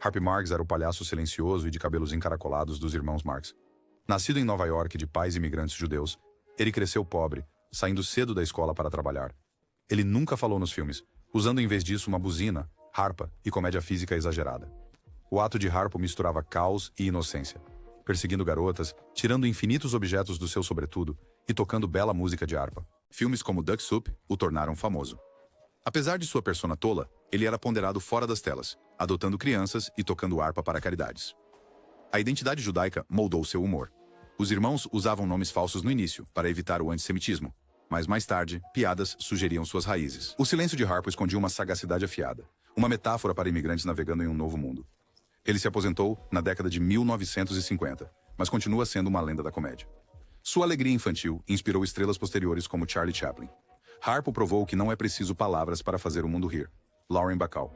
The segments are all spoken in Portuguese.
Harvey Marx era o palhaço silencioso e de cabelos encaracolados dos irmãos Marx. Nascido em Nova York de pais imigrantes judeus, ele cresceu pobre, saindo cedo da escola para trabalhar. Ele nunca falou nos filmes, usando em vez disso uma buzina, harpa e comédia física exagerada. O ato de Harpo misturava caos e inocência, perseguindo garotas, tirando infinitos objetos do seu sobretudo e tocando bela música de harpa. Filmes como Duck Soup o tornaram famoso. Apesar de sua persona tola, ele era ponderado fora das telas, adotando crianças e tocando harpa para caridades. A identidade judaica moldou seu humor. Os irmãos usavam nomes falsos no início, para evitar o antissemitismo, mas mais tarde, piadas sugeriam suas raízes. O silêncio de Harpo escondia uma sagacidade afiada, uma metáfora para imigrantes navegando em um novo mundo. Ele se aposentou na década de 1950, mas continua sendo uma lenda da comédia. Sua alegria infantil inspirou estrelas posteriores como Charlie Chaplin. Harpo provou que não é preciso palavras para fazer o mundo rir. Lauren Bacall.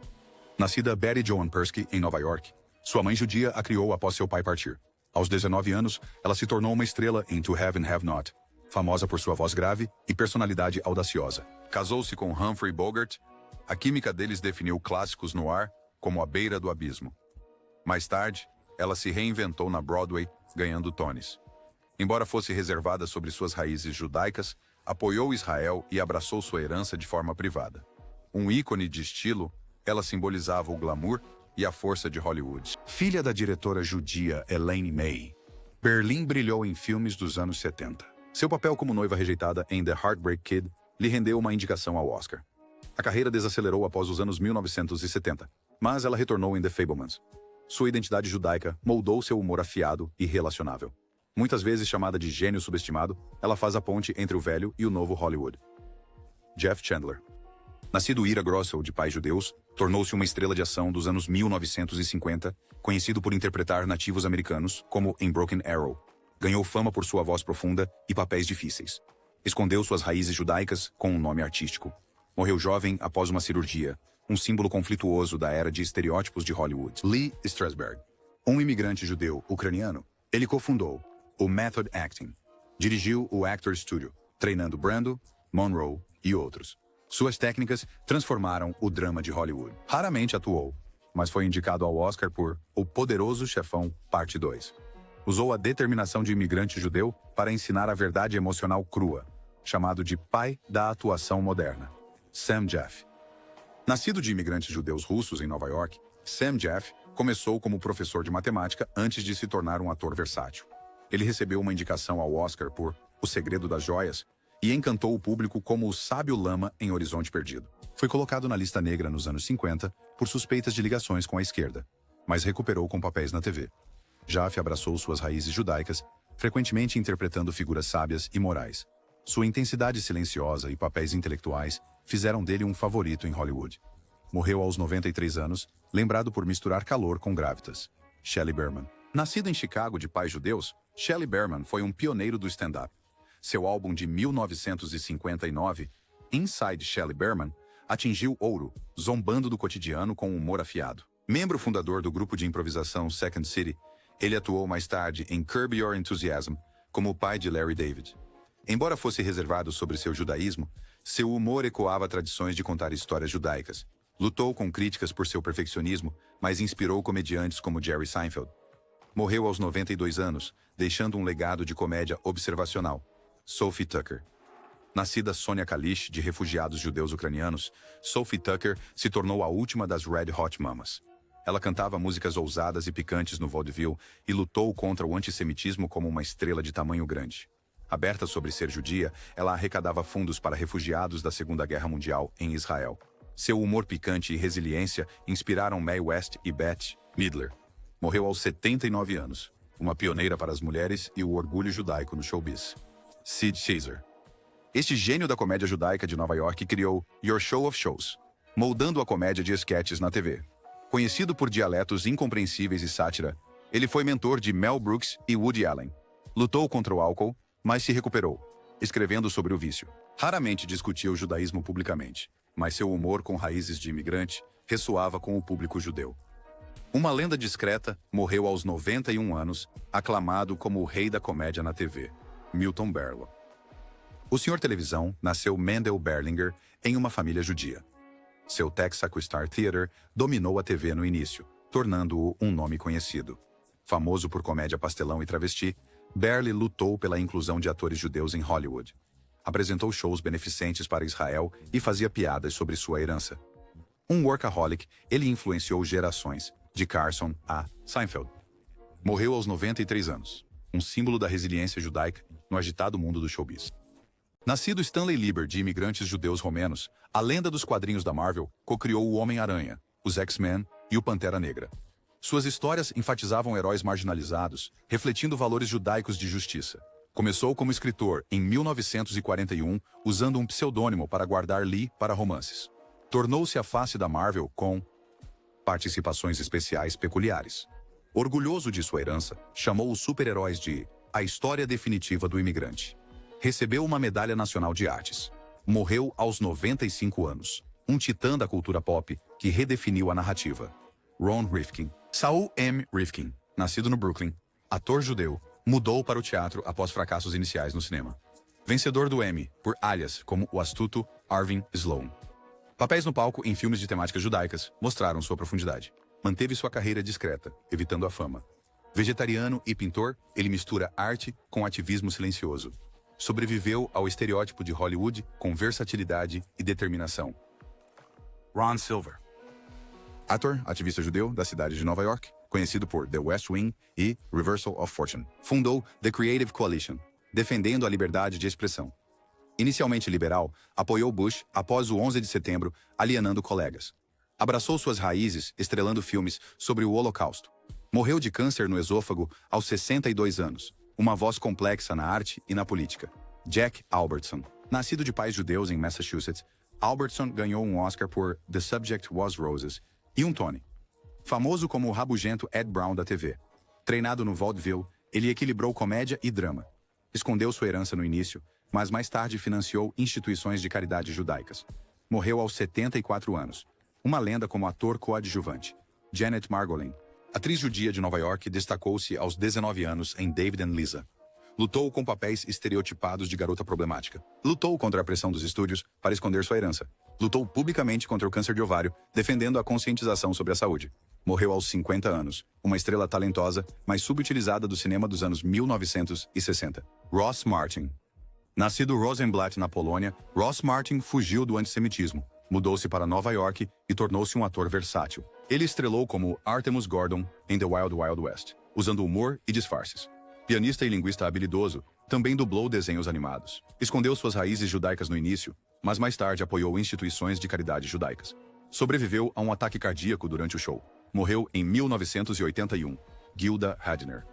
Nascida Betty Joan Persky em Nova York, sua mãe judia a criou após seu pai partir. Aos 19 anos, ela se tornou uma estrela em To Have and Have Not, famosa por sua voz grave e personalidade audaciosa. Casou-se com Humphrey Bogart. A química deles definiu clássicos no ar como A Beira do Abismo. Mais tarde, ela se reinventou na Broadway, ganhando Tonys. Embora fosse reservada sobre suas raízes judaicas, apoiou Israel e abraçou sua herança de forma privada. Um ícone de estilo, ela simbolizava o glamour e a força de Hollywood. Filha da diretora judia Elaine May, Berlin brilhou em filmes dos anos 70. Seu papel como noiva rejeitada em The Heartbreak Kid lhe rendeu uma indicação ao Oscar. A carreira desacelerou após os anos 1970, mas ela retornou em The Fabelmans. Sua identidade judaica moldou seu humor afiado e relacionável. Muitas vezes chamada de gênio subestimado, ela faz a ponte entre o velho e o novo Hollywood. Jeff Chandler. Nascido Ira Grossel de pais judeus, tornou-se uma estrela de ação dos anos 1950, conhecido por interpretar nativos americanos, como em Broken Arrow. Ganhou fama por sua voz profunda e papéis difíceis. Escondeu suas raízes judaicas com um nome artístico. Morreu jovem após uma cirurgia, um símbolo conflituoso da era de estereótipos de Hollywood. Lee Strasberg. Um imigrante judeu ucraniano, ele cofundou o Method Acting. Dirigiu o Actors Studio, treinando Brando, Monroe e outros. Suas técnicas transformaram o drama de Hollywood. Raramente atuou, mas foi indicado ao Oscar por O Poderoso Chefão, Parte 2. Usou a determinação de imigrante judeu para ensinar a verdade emocional crua, chamado de pai da atuação moderna. Sam Jeff. Nascido de imigrantes judeus russos em Nova York, Sam Jeff começou como professor de matemática antes de se tornar um ator versátil. Ele recebeu uma indicação ao Oscar por O Segredo das Joias e encantou o público como o sábio lama em Horizonte Perdido. Foi colocado na lista negra nos anos 50 por suspeitas de ligações com a esquerda, mas recuperou com papéis na TV. Jeff abraçou suas raízes judaicas, frequentemente interpretando figuras sábias e morais. Sua intensidade silenciosa e papéis intelectuais fizeram dele um favorito em Hollywood. Morreu aos 93 anos, lembrado por misturar calor com gravitas. Shelley Berman. Nascido em Chicago de pais judeus, Shelley Berman foi um pioneiro do stand-up. Seu álbum de 1959, Inside Shelley Berman, atingiu ouro, zombando do cotidiano com humor afiado. Membro fundador do grupo de improvisação Second City, ele atuou mais tarde em Curb Your Enthusiasm, como o pai de Larry David. Embora fosse reservado sobre seu judaísmo, seu humor ecoava tradições de contar histórias judaicas. Lutou com críticas por seu perfeccionismo, mas inspirou comediantes como Jerry Seinfeld. Morreu aos 92 anos, deixando um legado de comédia observacional. Sophie Tucker. Nascida Sonia Kalish de refugiados judeus ucranianos, Sophie Tucker se tornou a última das Red Hot Mamas. Ela cantava músicas ousadas e picantes no vaudeville e lutou contra o antissemitismo como uma estrela de tamanho grande. Aberta sobre ser judia, ela arrecadava fundos para refugiados da Segunda Guerra Mundial em Israel. Seu humor picante e resiliência inspiraram Mae West e Bette Midler. Morreu aos 79 anos, uma pioneira para as mulheres e o orgulho judaico no showbiz. Sid Caesar. Este gênio da comédia judaica de Nova York criou Your Show of Shows, moldando a comédia de esquetes na TV. Conhecido por dialetos incompreensíveis e sátira, ele foi mentor de Mel Brooks e Woody Allen. Lutou contra o álcool, mas se recuperou, escrevendo sobre o vício. Raramente discutia o judaísmo publicamente, mas seu humor com raízes de imigrante ressoava com o público judeu. Uma lenda discreta, morreu aos 91 anos, aclamado como o rei da comédia na TV, Milton Berle. O senhor televisão nasceu Mendel Berlinger em uma família judia. Seu Texaco Star Theater dominou a TV no início, tornando-o um nome conhecido. Famoso por comédia pastelão e travesti, Barley lutou pela inclusão de atores judeus em Hollywood. Apresentou shows beneficentes para Israel e fazia piadas sobre sua herança. Um workaholic, ele influenciou gerações, de Carson a Seinfeld. Morreu aos 93 anos, um símbolo da resiliência judaica no agitado mundo do showbiz. Nascido Stanley Lieber de imigrantes judeus romenos, a lenda dos quadrinhos da Marvel co-criou o Homem-Aranha, os X-Men e o Pantera Negra. Suas histórias enfatizavam heróis marginalizados, refletindo valores judaicos de justiça. Começou como escritor em 1941, usando um pseudônimo para guardar Lee para romances. Tornou-se a face da Marvel com participações especiais peculiares. Orgulhoso de sua herança, chamou os super-heróis de a história definitiva do imigrante. Recebeu uma medalha nacional de artes. Morreu aos 95 anos. Um titã da cultura pop que redefiniu a narrativa. Ron Rifkin. Saul M. Rifkin, nascido no Brooklyn, ator judeu, mudou para o teatro após fracassos iniciais no cinema. Vencedor do Emmy por Alias, como o astuto Arvin Sloan. Papéis no palco em filmes de temáticas judaicas mostraram sua profundidade. Manteve sua carreira discreta, evitando a fama. Vegetariano e pintor, ele mistura arte com ativismo silencioso. Sobreviveu ao estereótipo de Hollywood com versatilidade e determinação. Ron Silver. Ator, ativista judeu da cidade de Nova York, conhecido por The West Wing e Reversal of Fortune. Fundou The Creative Coalition, defendendo a liberdade de expressão. Inicialmente liberal, apoiou Bush após o 11 de setembro, alienando colegas. Abraçou suas raízes, estrelando filmes sobre o Holocausto. Morreu de câncer no esôfago aos 62 anos. Uma voz complexa na arte e na política. Jack Albertson. Nascido de pais judeus em Massachusetts, Albertson ganhou um Oscar por The Subject Was Roses e um Tony. Famoso como o rabugento Ed Brown da TV. Treinado no vaudeville, ele equilibrou comédia e drama. Escondeu sua herança no início, mas mais tarde financiou instituições de caridade judaicas. Morreu aos 74 anos. Uma lenda como ator coadjuvante. Janet Margolin. Atriz judia de Nova York, destacou-se aos 19 anos em David and Lisa. Lutou com papéis estereotipados de garota problemática. Lutou contra a pressão dos estúdios para esconder sua herança. Lutou publicamente contra o câncer de ovário, defendendo a conscientização sobre a saúde. Morreu aos 50 anos, uma estrela talentosa, mas subutilizada do cinema dos anos 1960. Ross Martin. Nascido Rosenblatt na Polônia, Ross Martin fugiu do antissemitismo, mudou-se para Nova York e tornou-se um ator versátil. Ele estrelou como Artemus Gordon em The Wild Wild West, usando humor e disfarces. Pianista e linguista habilidoso, também dublou desenhos animados. Escondeu suas raízes judaicas no início, mas mais tarde apoiou instituições de caridade judaicas. Sobreviveu a um ataque cardíaco durante o show. Morreu em 1981. Gilda Radner.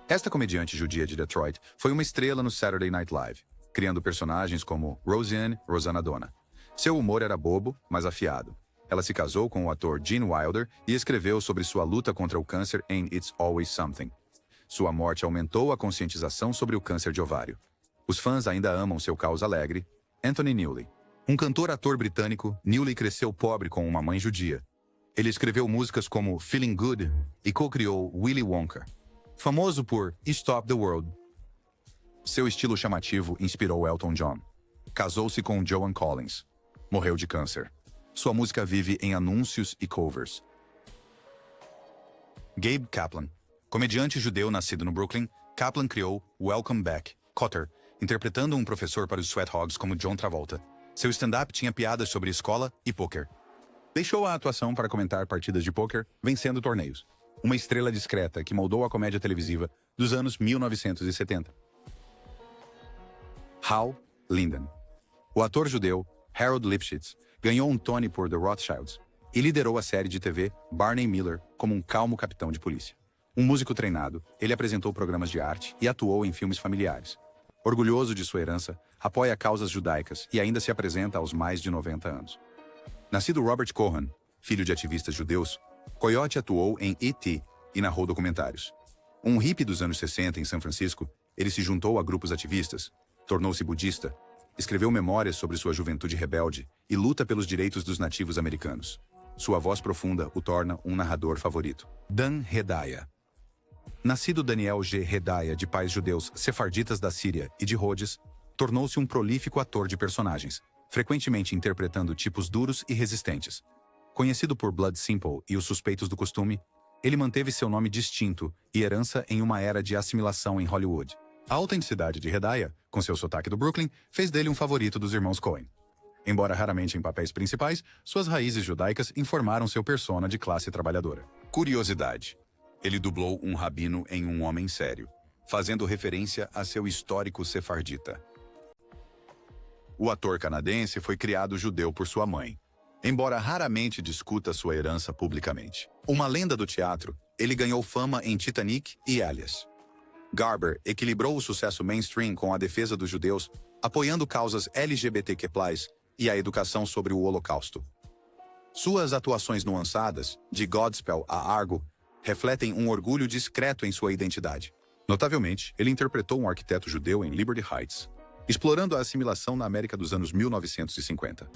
Esta comediante judia de Detroit foi uma estrela no Saturday Night Live, criando personagens como Roseanne Rosanna Donna. Seu humor era bobo, mas afiado. Ela se casou com o ator Gene Wilder e escreveu sobre sua luta contra o câncer em It's Always Something. Sua morte aumentou a conscientização sobre o câncer de ovário. Os fãs ainda amam seu caos alegre. Anthony Newley. Um cantor-ator britânico, Newley cresceu pobre com uma mãe judia. Ele escreveu músicas como Feeling Good e co-criou Willy Wonka. Famoso por Stop the World. Seu estilo chamativo inspirou Elton John. Casou-se com Joan Collins. Morreu de câncer. Sua música vive em anúncios e covers. Gabe Kaplan. Comediante judeu nascido no Brooklyn, Kaplan criou Welcome Back, Kotter, interpretando um professor para os Sweat Hogs como John Travolta. Seu stand-up tinha piadas sobre escola e pôquer. Deixou a atuação para comentar partidas de pôquer, vencendo torneios. Uma estrela discreta que moldou a comédia televisiva dos anos 1970. Hal Linden. O ator judeu Harold Lipschitz ganhou um Tony por The Rothschilds e liderou a série de TV Barney Miller como um calmo capitão de polícia. Um músico treinado, ele apresentou programas de arte e atuou em filmes familiares. Orgulhoso de sua herança, apoia causas judaicas e ainda se apresenta aos mais de 90 anos. Nascido Robert Cohen, filho de ativistas judeus, Coyote atuou em E.T. e narrou documentários. Um hippie dos anos 60 em São Francisco, ele se juntou a grupos ativistas, tornou-se budista, escreveu memórias sobre sua juventude rebelde e luta pelos direitos dos nativos americanos. Sua voz profunda o torna um narrador favorito. Dan Hedaya. Nascido Daniel G. Hedaya de pais judeus sefarditas da Síria e de Rhodes, tornou-se um prolífico ator de personagens, frequentemente interpretando tipos duros e resistentes. Conhecido por Blood Simple e Os Suspeitos do Costume, ele manteve seu nome distinto e herança em uma era de assimilação em Hollywood. A autenticidade de Hedaya, com seu sotaque do Brooklyn, fez dele um favorito dos irmãos Coen. Embora raramente em papéis principais, suas raízes judaicas informaram seu persona de classe trabalhadora. Curiosidade: ele dublou um rabino em Um Homem Sério, fazendo referência a seu histórico sefardita. O ator canadense foi criado judeu por sua mãe, embora raramente discuta sua herança publicamente. Uma lenda do teatro, ele ganhou fama em Titanic e Alias. Garber equilibrou o sucesso mainstream com a defesa dos judeus, apoiando causas LGBTQ+, e a educação sobre o Holocausto. Suas atuações nuançadas, de Godspell a Argo, refletem um orgulho discreto em sua identidade. Notavelmente, ele interpretou um arquiteto judeu em Liberty Heights, explorando a assimilação na América dos anos 1950.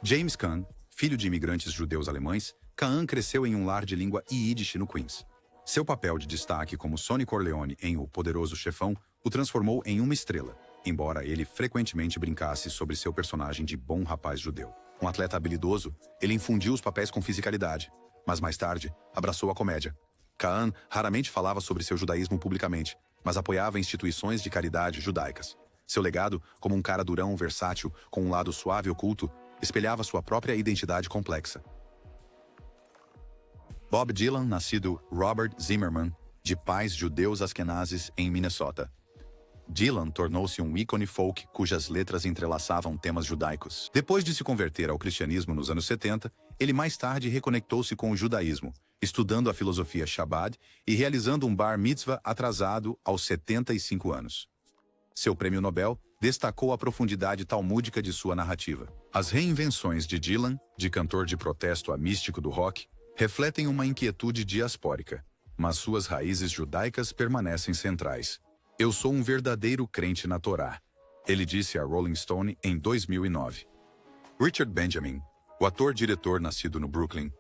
James Caan, filho de imigrantes judeus alemães, Caan cresceu em um lar de língua Yiddish no Queens. Seu papel de destaque como Sonny Corleone em O Poderoso Chefão o transformou em uma estrela, embora ele frequentemente brincasse sobre seu personagem de bom rapaz judeu. Um atleta habilidoso, ele infundiu os papéis com fisicalidade, mas mais tarde abraçou a comédia. Caan raramente falava sobre seu judaísmo publicamente, mas apoiava instituições de caridade judaicas. Seu legado, como um cara durão, versátil, com um lado suave e oculto, espelhava sua própria identidade complexa. Bob Dylan, nascido Robert Zimmerman, de pais judeus askenazes em Minnesota. Dylan tornou-se um ícone folk cujas letras entrelaçavam temas judaicos. Depois de se converter ao cristianismo nos anos 70, ele mais tarde reconectou-se com o judaísmo, estudando a filosofia Chabad e realizando um bar mitzvah atrasado aos 75 anos. Seu prêmio Nobel destacou a profundidade talmúdica de sua narrativa. As reinvenções de Dylan, de cantor de protesto a místico do rock, refletem uma inquietude diaspórica, mas suas raízes judaicas permanecem centrais. Eu sou um verdadeiro crente na Torá, ele disse a Rolling Stone em 2009. Richard Benjamin, o ator-diretor nascido no Brooklyn,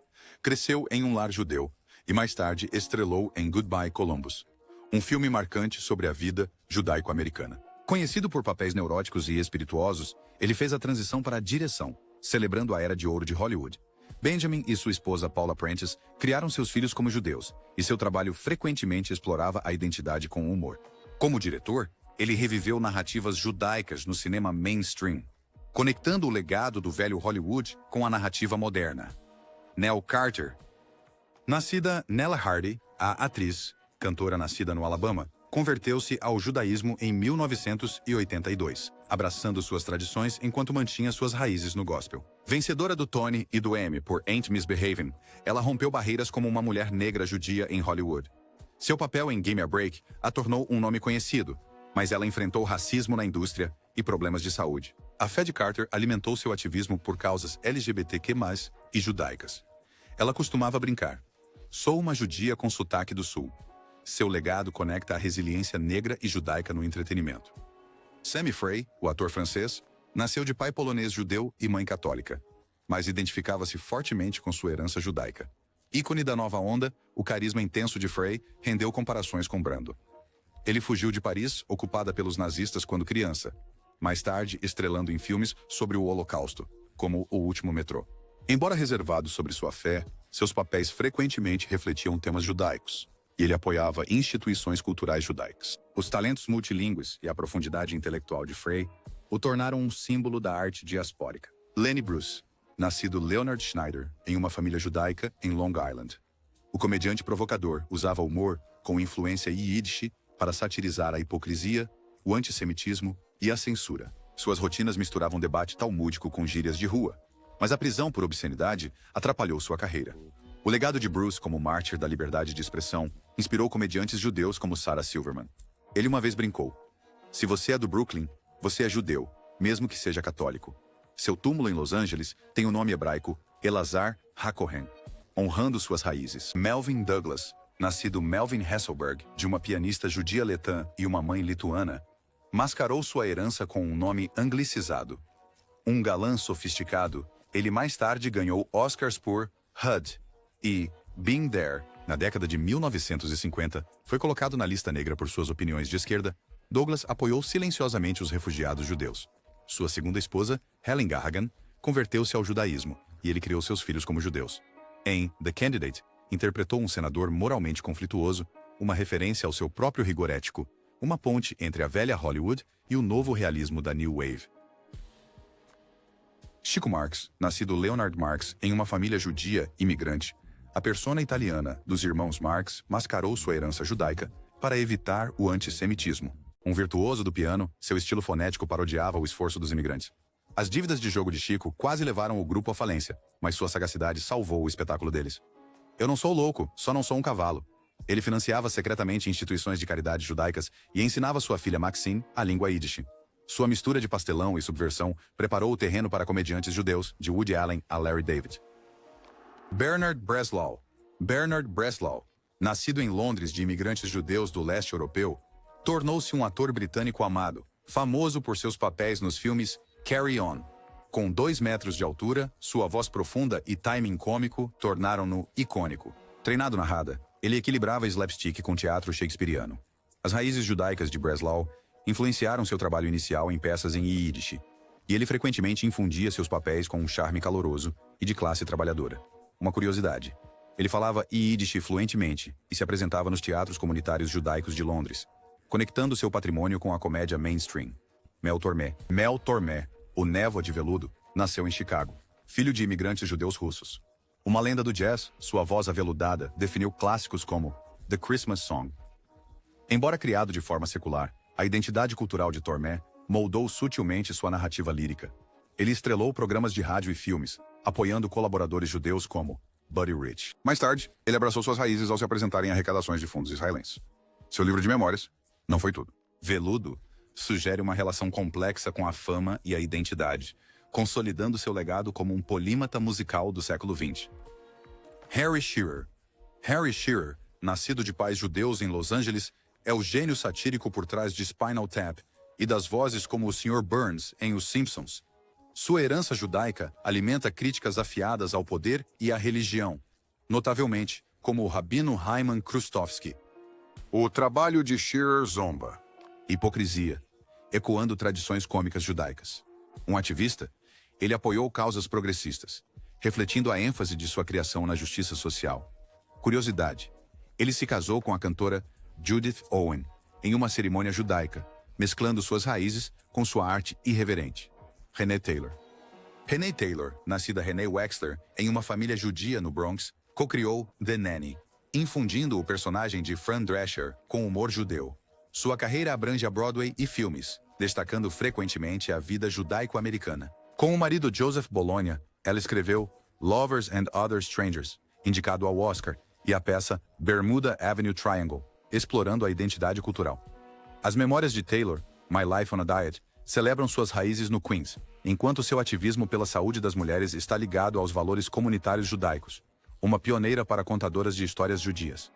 cresceu em um lar judeu e mais tarde estrelou em Goodbye Columbus, um filme marcante sobre a vida judaico-americana. Conhecido por papéis neuróticos e espirituosos, ele fez a transição para a direção, celebrando a era de ouro de Hollywood. Benjamin e sua esposa Paula Prentice criaram seus filhos como judeus, e seu trabalho frequentemente explorava a identidade com humor. Como diretor, ele reviveu narrativas judaicas no cinema mainstream, conectando o legado do velho Hollywood com a narrativa moderna. Nell Carter. Nascida Nella Hardy, a atriz, cantora nascida no Alabama, converteu-se ao judaísmo em 1982, abraçando suas tradições enquanto mantinha suas raízes no gospel. Vencedora do Tony e do Emmy por Ain't Misbehavin', ela rompeu barreiras como uma mulher negra judia em Hollywood. Seu papel em Give Me a Break a tornou um nome conhecido, mas ela enfrentou racismo na indústria e problemas de saúde. A fé de Carter alimentou seu ativismo por causas LGBTQ+, e judaicas. Ela costumava brincar: "Sou uma judia com sotaque do sul." Seu legado conecta a resiliência negra e judaica no entretenimento. Sammy Frey, o ator francês, nasceu de pai polonês judeu e mãe católica, mas identificava-se fortemente com sua herança judaica. Ícone da nova onda, o carisma intenso de Frey rendeu comparações com Brando. Ele fugiu de Paris, ocupada pelos nazistas quando criança, mais tarde estrelando em filmes sobre o Holocausto, como O Último Metrô. Embora reservado sobre sua fé, seus papéis frequentemente refletiam temas judaicos, e ele apoiava instituições culturais judaicas. Os talentos multilingües e a profundidade intelectual de Frey o tornaram um símbolo da arte diaspórica. Lenny Bruce, nascido Leonard Schneider em uma família judaica em Long Island. O comediante provocador usava humor com influência yiddish para satirizar a hipocrisia, o antissemitismo e a censura. Suas rotinas misturavam debate talmúdico com gírias de rua, mas a prisão por obscenidade atrapalhou sua carreira. O legado de Bruce como mártir da liberdade de expressão inspirou comediantes judeus como Sarah Silverman. Ele uma vez brincou: "Se você é do Brooklyn, você é judeu, mesmo que seja católico." Seu túmulo em Los Angeles tem o nome hebraico Elazar HaKohen, honrando suas raízes. Melvin Douglas, nascido Melvin Hasselberg, de uma pianista judia letã e uma mãe lituana, mascarou sua herança com um nome anglicizado. Um galã sofisticado, ele mais tarde ganhou Oscars por HUD e Being There. Na década de 1950, foi colocado na lista negra por suas opiniões de esquerda. Douglas apoiou silenciosamente os refugiados judeus. Sua segunda esposa, Helen Garragan, converteu-se ao judaísmo, e ele criou seus filhos como judeus. Em The Candidate, interpretou um senador moralmente conflituoso, uma referência ao seu próprio rigor ético, uma ponte entre a velha Hollywood e o novo realismo da New Wave. Chico Marx, nascido Leonard Marx em uma família judia imigrante, a persona italiana dos irmãos Marx mascarou sua herança judaica para evitar o antissemitismo. Um virtuoso do piano, seu estilo fonético parodiava o esforço dos imigrantes. As dívidas de jogo de Chico quase levaram o grupo à falência, mas sua sagacidade salvou o espetáculo deles. Eu não sou louco, só não sou um cavalo. Ele financiava secretamente instituições de caridade judaicas e ensinava sua filha Maxine a língua Yiddish. Sua mistura de pastelão e subversão preparou o terreno para comediantes judeus, de Woody Allen a Larry David. Bernard Breslau. Bernard Breslau, nascido em Londres de imigrantes judeus do leste europeu, tornou-se um ator britânico amado, famoso por seus papéis nos filmes Carry On. Com 2 metros de altura, sua voz profunda e timing cômico tornaram-no icônico. Treinado na rada, ele equilibrava slapstick com teatro shakespeariano. As raízes judaicas de Breslau influenciaram seu trabalho inicial em peças em Yiddish, e ele frequentemente infundia seus papéis com um charme caloroso e de classe trabalhadora. Uma curiosidade: ele falava Yiddish fluentemente e se apresentava nos teatros comunitários judaicos de Londres, conectando seu patrimônio com a comédia mainstream. Mel Tormé, o Névoa de Veludo, nasceu em Chicago, filho de imigrantes judeus russos. Uma lenda do jazz, sua voz aveludada definiu clássicos como The Christmas Song. Embora criado de forma secular, a identidade cultural de Tormé moldou sutilmente sua narrativa lírica. Ele estrelou programas de rádio e filmes, apoiando colaboradores judeus como Buddy Rich. Mais tarde, ele abraçou suas raízes ao se apresentar em arrecadações de fundos israelenses. Seu livro de memórias não foi tudo. Veludo sugere uma relação complexa com a fama e a identidade, consolidando seu legado como um polímata musical do século XX. Harry Shearer. Harry Shearer, nascido de pais judeus em Los Angeles, é o gênio satírico por trás de Spinal Tap e das vozes como o Sr. Burns em Os Simpsons. Sua herança judaica alimenta críticas afiadas ao poder e à religião, notavelmente como o rabino Hyman Krustovsky. O trabalho de Shearer zomba. Hipocrisia, ecoando tradições cômicas judaicas. Um ativista, ele apoiou causas progressistas, refletindo a ênfase de sua criação na justiça social. Curiosidade, ele se casou com a cantora Judith Owen em uma cerimônia judaica, mesclando suas raízes com sua arte irreverente. Renée Taylor. Renée Taylor, nascida Renée Wexler em uma família judia no Bronx, co-criou The Nanny, infundindo o personagem de Fran Drescher com humor judeu. Sua carreira abrange a Broadway e filmes, destacando frequentemente a vida judaico-americana. Com o marido Joseph Bologna, ela escreveu Lovers and Other Strangers, indicado ao Oscar, e a peça Bermuda Avenue Triangle, explorando a identidade cultural. As memórias de Taylor, My Life on a Diet, celebram suas raízes no Queens, enquanto seu ativismo pela saúde das mulheres está ligado aos valores comunitários judaicos, uma pioneira para contadoras de histórias judias.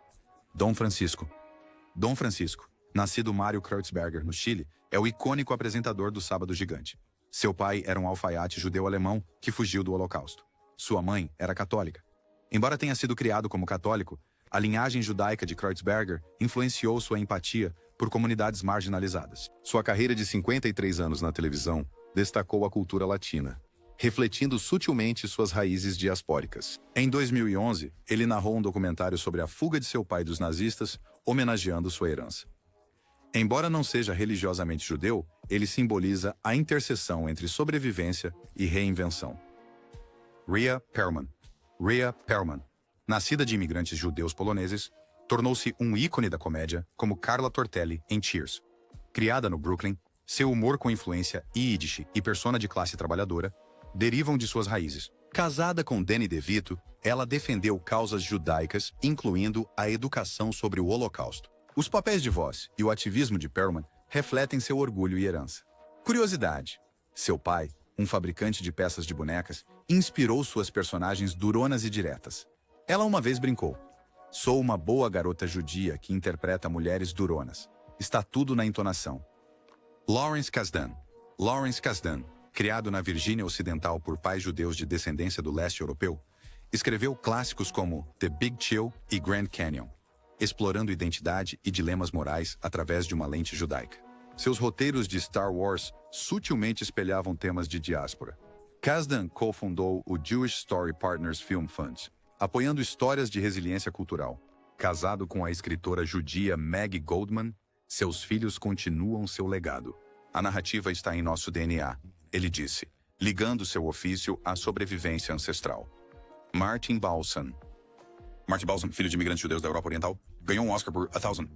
Dom Francisco. Dom Francisco, nascido Mário Kreutzberger, no Chile, é o icônico apresentador do Sábado Gigante. Seu pai era um alfaiate judeu-alemão que fugiu do Holocausto. Sua mãe era católica. Embora tenha sido criado como católico, a linhagem judaica de Kreutzberger influenciou sua empatia por comunidades marginalizadas. Sua carreira de 53 anos na televisão destacou a cultura latina, refletindo sutilmente suas raízes diaspóricas. Em 2011, ele narrou um documentário sobre a fuga de seu pai dos nazistas, homenageando sua herança. Embora não seja religiosamente judeu, ele simboliza a interseção entre sobrevivência e reinvenção. Rhea Perlman. Rhea Perlman, nascida de imigrantes judeus poloneses, tornou-se um ícone da comédia como Carla Tortelli em Cheers. Criada no Brooklyn, seu humor com influência Yiddish e persona de classe trabalhadora derivam de suas raízes. Casada com Danny DeVito, ela defendeu causas judaicas, incluindo a educação sobre o Holocausto. Os papéis de voz e o ativismo de Perlman refletem seu orgulho e herança. Curiosidade: seu pai, um fabricante de peças de bonecas, inspirou suas personagens duronas e diretas. Ela uma vez brincou: "Sou uma boa garota judia que interpreta mulheres duronas. Está tudo na entonação." Lawrence Kasdan. Lawrence Kasdan, criado na Virgínia Ocidental por pais judeus de descendência do leste europeu, escreveu clássicos como The Big Chill e Grand Canyon, explorando identidade e dilemas morais através de uma lente judaica. Seus roteiros de Star Wars sutilmente espelhavam temas de diáspora. Kasdan cofundou o Jewish Story Partners Film Fund, apoiando histórias de resiliência cultural. Casado com a escritora judia Maggie Goldman, seus filhos continuam seu legado. A narrativa está em nosso DNA, ele disse, ligando seu ofício à sobrevivência ancestral. Martin Balsam. Martin Balsam, filho de imigrantes judeus da Europa Oriental, ganhou um Oscar por A Thousand.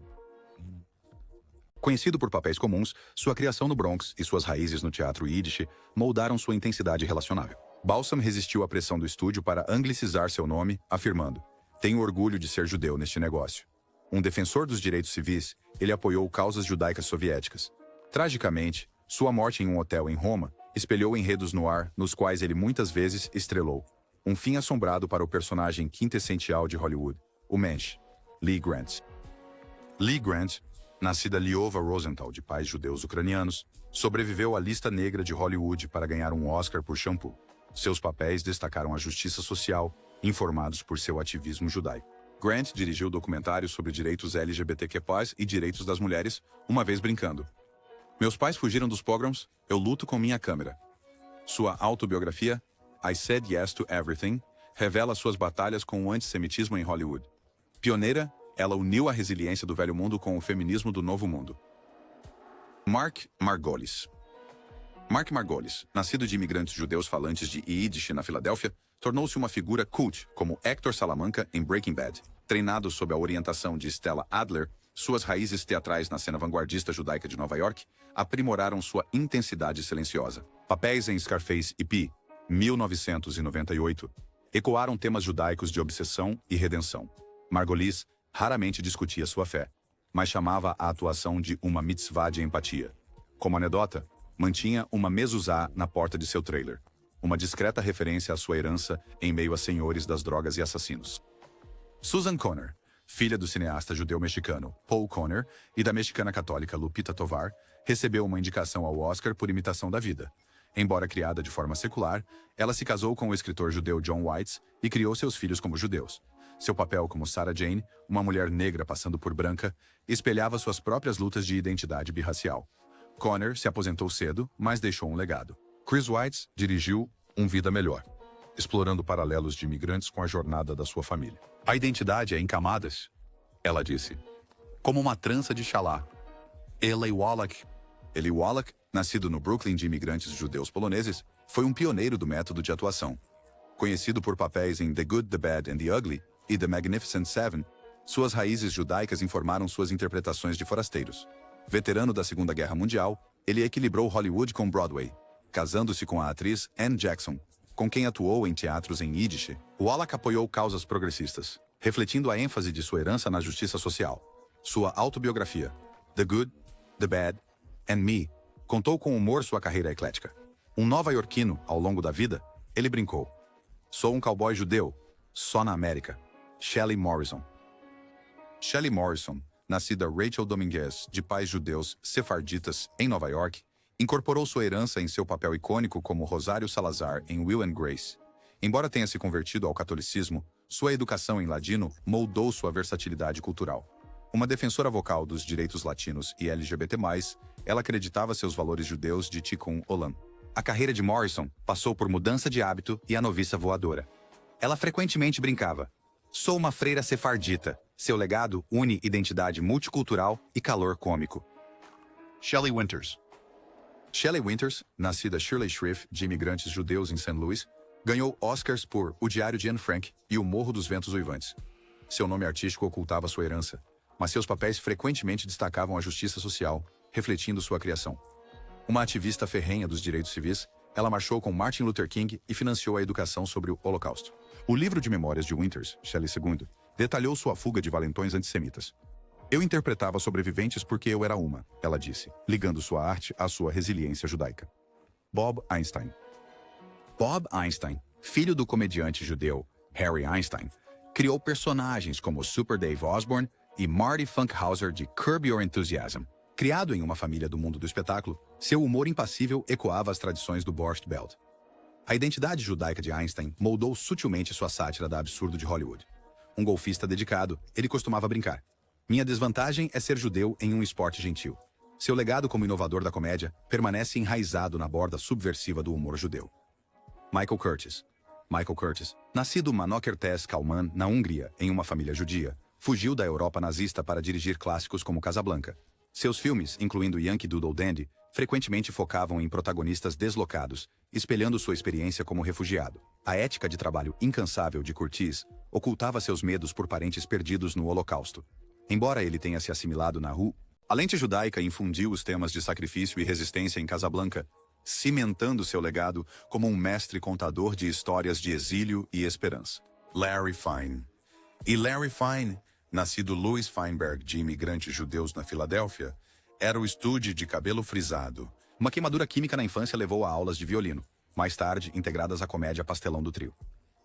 Conhecido por papéis comuns, sua criação no Bronx e suas raízes no teatro Yiddish moldaram sua intensidade relacionável. Balsam resistiu à pressão do estúdio para anglicizar seu nome, afirmando: "Tenho orgulho de ser judeu neste negócio." Um defensor dos direitos civis, ele apoiou causas judaicas soviéticas. Tragicamente, sua morte em um hotel em Roma espelhou enredos no ar nos quais ele muitas vezes estrelou. Um fim assombrado para o personagem quintessencial de Hollywood, o Mensch, Lee Grant. Lee Grant, nascida Liova Rosenthal de pais judeus ucranianos, sobreviveu à lista negra de Hollywood para ganhar um Oscar por Shampoo. Seus papéis destacaram a justiça social, informados por seu ativismo judaico. Grant dirigiu documentários sobre direitos LGBTQ+, e direitos das mulheres, uma vez brincando: "Meus pais fugiram dos pogroms, eu luto com minha câmera." Sua autobiografia, I Said Yes to Everything, revela suas batalhas com o antissemitismo em Hollywood. Pioneira, ela uniu a resiliência do velho mundo com o feminismo do novo mundo. Mark Margolis. Mark Margolis, nascido de imigrantes judeus falantes de Yiddish na Filadélfia, tornou-se uma figura cult como Hector Salamanca em Breaking Bad. Treinado sob a orientação de Stella Adler, suas raízes teatrais na cena vanguardista judaica de Nova York aprimoraram sua intensidade silenciosa. Papéis em Scarface e Pi, 1998, ecoaram temas judaicos de obsessão e redenção. Margolis raramente discutia sua fé, mas chamava a atuação de uma mitzvah de empatia. Como anedota, mantinha uma mezuzá na porta de seu trailer, uma discreta referência à sua herança em meio a senhores das drogas e assassinos. Susan Conner, filha do cineasta judeu-mexicano Paul Conner e da mexicana católica Lupita Tovar, recebeu uma indicação ao Oscar por imitação da vida. Embora criada de forma secular, ela se casou com o escritor judeu John Weitz e criou seus filhos como judeus. Seu papel como Sarah Jane, uma mulher negra passando por branca, espelhava suas próprias lutas de identidade birracial. Conner se aposentou cedo, mas deixou um legado. Chris Weitz dirigiu Um Vida Melhor, explorando paralelos de imigrantes com a jornada da sua família. "A identidade é em camadas," ela disse, "como uma trança de xalá." Eli Wallach, nascido no Brooklyn de imigrantes judeus poloneses, foi um pioneiro do método de atuação. Conhecido por papéis em The Good, the Bad and the Ugly e The Magnificent Seven, suas raízes judaicas informaram suas interpretações de forasteiros. Veterano da Segunda Guerra Mundial, ele equilibrou Hollywood com Broadway, casando-se com a atriz Anne Jackson, com quem atuou em teatros em Yiddish. Wallach apoiou causas progressistas, refletindo a ênfase de sua herança na justiça social. Sua autobiografia, The Good, the Bad and Me, contou com humor sua carreira eclética. Um nova-iorquino, ao longo da vida, ele brincou: "Sou um cowboy judeu, só na América." Shelley Morrison. Shelley Morrison, nascida Rachel Dominguez, de pais judeus sefarditas em Nova York, incorporou sua herança em seu papel icônico como Rosário Salazar em Will and Grace. Embora tenha se convertido ao catolicismo, sua educação em ladino moldou sua versatilidade cultural. Uma defensora vocal dos direitos latinos e LGBT+, ela acreditava seus valores judeus de Tikkun Olam. A carreira de Morrison passou por Mudança de Hábito e A Noviça Voadora. Ela frequentemente brincava: "Sou uma freira sefardita." Seu legado une identidade multicultural e calor cômico. Shelley Winters. Shelley Winters, nascida Shirley Shreve de imigrantes judeus em St. Louis, ganhou Oscars por O Diário de Anne Frank e O Morro dos Ventos Uivantes. Seu nome artístico ocultava sua herança, mas seus papéis frequentemente destacavam a justiça social, refletindo sua criação. Uma ativista ferrenha dos direitos civis, ela marchou com Martin Luther King e financiou a educação sobre o Holocausto. O livro de memórias de Winters, Shelley II, detalhou sua fuga de valentões antissemitas. "Eu interpretava sobreviventes porque eu era uma," ela disse, ligando sua arte à sua resiliência judaica. Bob Einstein. Bob Einstein, filho do comediante judeu Harry Einstein, criou personagens como Super Dave Osborne e Marty Funkhauser de Curb Your Enthusiasm. Criado em uma família do mundo do espetáculo, seu humor impassível ecoava as tradições do Borscht Belt. A identidade judaica de Einstein moldou sutilmente sua sátira da absurdo de Hollywood. Um golfista dedicado, ele costumava brincar: "Minha desvantagem é ser judeu em um esporte gentil." Seu legado como inovador da comédia permanece enraizado na borda subversiva do humor judeu. Michael Curtiz. Michael Curtis, nascido Manókertes Kalman, na Hungria, em uma família judia, fugiu da Europa nazista para dirigir clássicos como Casablanca. Seus filmes, incluindo Yankee Doodle Dandy, frequentemente focavam em protagonistas deslocados, espelhando sua experiência como refugiado. A ética de trabalho incansável de Curtis ocultava seus medos por parentes perdidos no Holocausto. Embora ele tenha se assimilado na rua, a lente judaica infundiu os temas de sacrifício e resistência em Casablanca, cimentando seu legado como um mestre contador de histórias de exílio e esperança. Larry Fine. E Larry Fine, nascido Louis Feinberg de imigrantes judeus na Filadélfia, era o estude de cabelo frisado. Uma queimadura química na infância levou a aulas de violino, mais tarde integradas à comédia Pastelão do Trio.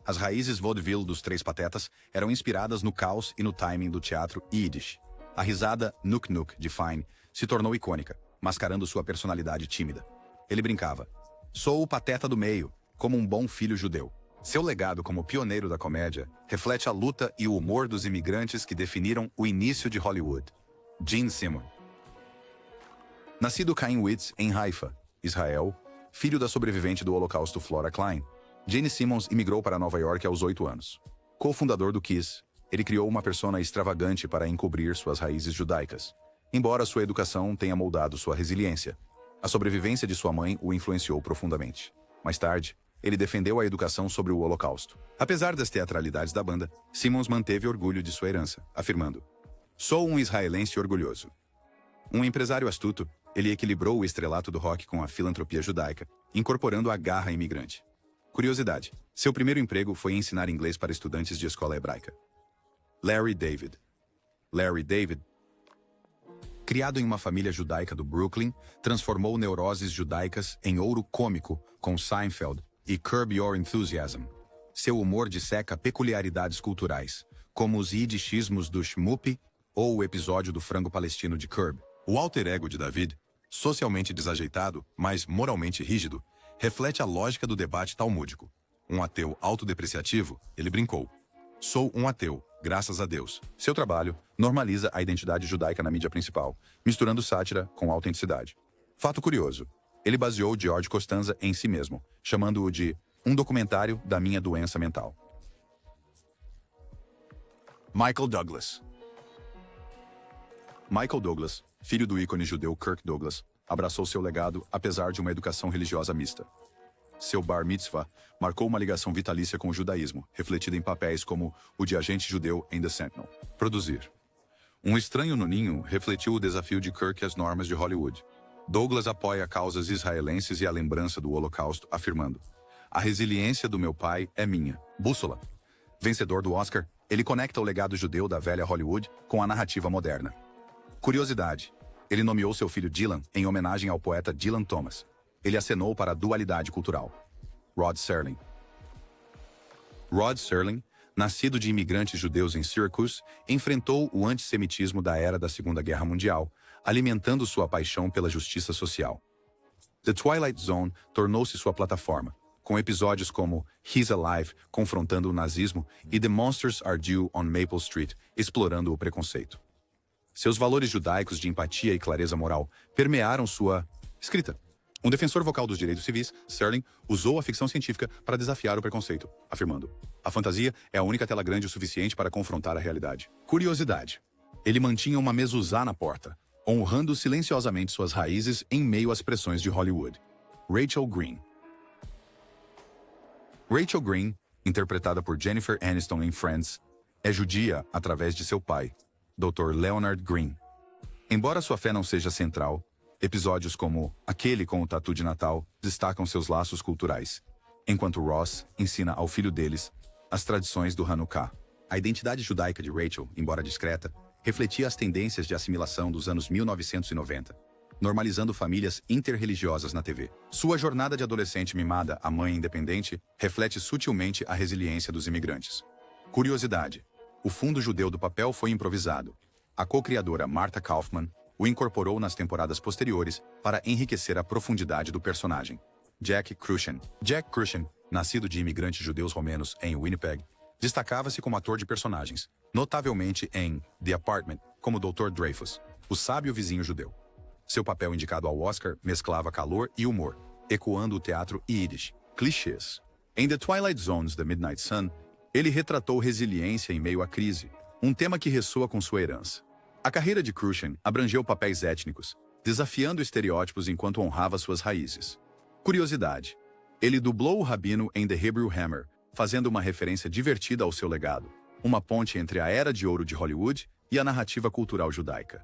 As raízes vaudeville dos Três Patetas eram inspiradas no caos e no timing do teatro Yiddish. A risada Nuk Nuk de Fine se tornou icônica, mascarando sua personalidade tímida. Ele brincava: "Sou o pateta do meio, como um bom filho judeu." Seu legado como pioneiro da comédia reflete a luta e o humor dos imigrantes que definiram o início de Hollywood. Gene Simmons. Nascido Chaim Witz em Haifa, Israel, filho da sobrevivente do Holocausto Flora Klein, Gene Simmons imigrou para Nova York aos 8 anos. Co-fundador do Kiss, ele criou uma persona extravagante para encobrir suas raízes judaicas, embora sua educação tenha moldado sua resiliência. A sobrevivência de sua mãe o influenciou profundamente. Mais tarde, ele defendeu a educação sobre o Holocausto. Apesar das teatralidades da banda, Simmons manteve orgulho de sua herança, afirmando: "Sou um israelense orgulhoso." Um empresário astuto, ele equilibrou o estrelato do rock com a filantropia judaica, incorporando a garra imigrante. Curiosidade: seu primeiro emprego foi ensinar inglês para estudantes de escola hebraica. Larry David. Larry David, criado em uma família judaica do Brooklyn, transformou neuroses judaicas em ouro cômico com Seinfeld e Curb Your Enthusiasm. Seu humor disseca peculiaridades culturais, como os yiddishismos do Shmupi ou o episódio do frango palestino de Curb. O alter ego de David, socialmente desajeitado, mas moralmente rígido, reflete a lógica do debate talmúdico. Um ateu autodepreciativo, ele brincou: "Sou um ateu, graças a Deus." Seu trabalho normaliza a identidade judaica na mídia principal, misturando sátira com autenticidade. Fato curioso: ele baseou George Costanza em si mesmo, chamando-o de "um documentário da minha doença mental." Michael Douglas. Michael Douglas, filho do ícone judeu Kirk Douglas, abraçou seu legado apesar de uma educação religiosa mista. Seu bar mitzvah marcou uma ligação vitalícia com o judaísmo, refletida em papéis como o de agente judeu em The Sentinel. Produzir. Um Estranho no Ninho refletiu o desafio de Kirk às normas de Hollywood. Douglas apoia causas israelenses e a lembrança do Holocausto, afirmando: "A resiliência do meu pai é minha." Bússola. Vencedor do Oscar, ele conecta o legado judeu da velha Hollywood com a narrativa moderna. Curiosidade: ele nomeou seu filho Dylan em homenagem ao poeta Dylan Thomas. Ele acenou para a dualidade cultural. Rod Serling. Rod Serling, nascido de imigrantes judeus em Syracuse, enfrentou o antissemitismo da era da Segunda Guerra Mundial, alimentando sua paixão pela justiça social. The Twilight Zone tornou-se sua plataforma, com episódios como He's Alive, confrontando o nazismo, e The Monsters Are Due on Maple Street, explorando o preconceito. Seus valores judaicos de empatia e clareza moral permearam sua escrita. Um defensor vocal dos direitos civis, Serling usou a ficção científica para desafiar o preconceito, afirmando: "A fantasia é a única tela grande o suficiente para confrontar a realidade." Curiosidade: ele mantinha uma mezuzá na porta, honrando silenciosamente suas raízes em meio às pressões de Hollywood. Rachel Green. Rachel Green, interpretada por Jennifer Aniston em Friends, é judia através de seu pai, Dr. Leonard Green. Embora sua fé não seja central, episódios como aquele com o tatu de Natal destacam seus laços culturais, enquanto Ross ensina ao filho deles as tradições do Hanukkah. A identidade judaica de Rachel, embora discreta, refletia as tendências de assimilação dos anos 1990, normalizando famílias interreligiosas na TV. Sua jornada de adolescente mimada à mãe independente reflete sutilmente a resiliência dos imigrantes. Curiosidade: o fundo judeu do papel foi improvisado. A co-criadora Martha Kaufman o incorporou nas temporadas posteriores para enriquecer a profundidade do personagem. Jack Kruschen. Jack Kruschen, nascido de imigrantes judeus romenos em Winnipeg, destacava-se como ator de personagens, notavelmente em The Apartment, como Dr. Dreyfus, o sábio vizinho judeu. Seu papel indicado ao Oscar mesclava calor e humor, ecoando o teatro Yiddish. Clichês. Em The Twilight Zones, The Midnight Sun, ele retratou resiliência em meio à crise, um tema que ressoa com sua herança. A carreira de Crucian abrangeu papéis étnicos, desafiando estereótipos enquanto honrava suas raízes. Curiosidade: ele dublou o Rabino em The Hebrew Hammer, fazendo uma referência divertida ao seu legado, uma ponte entre a era de ouro de Hollywood e a narrativa cultural judaica.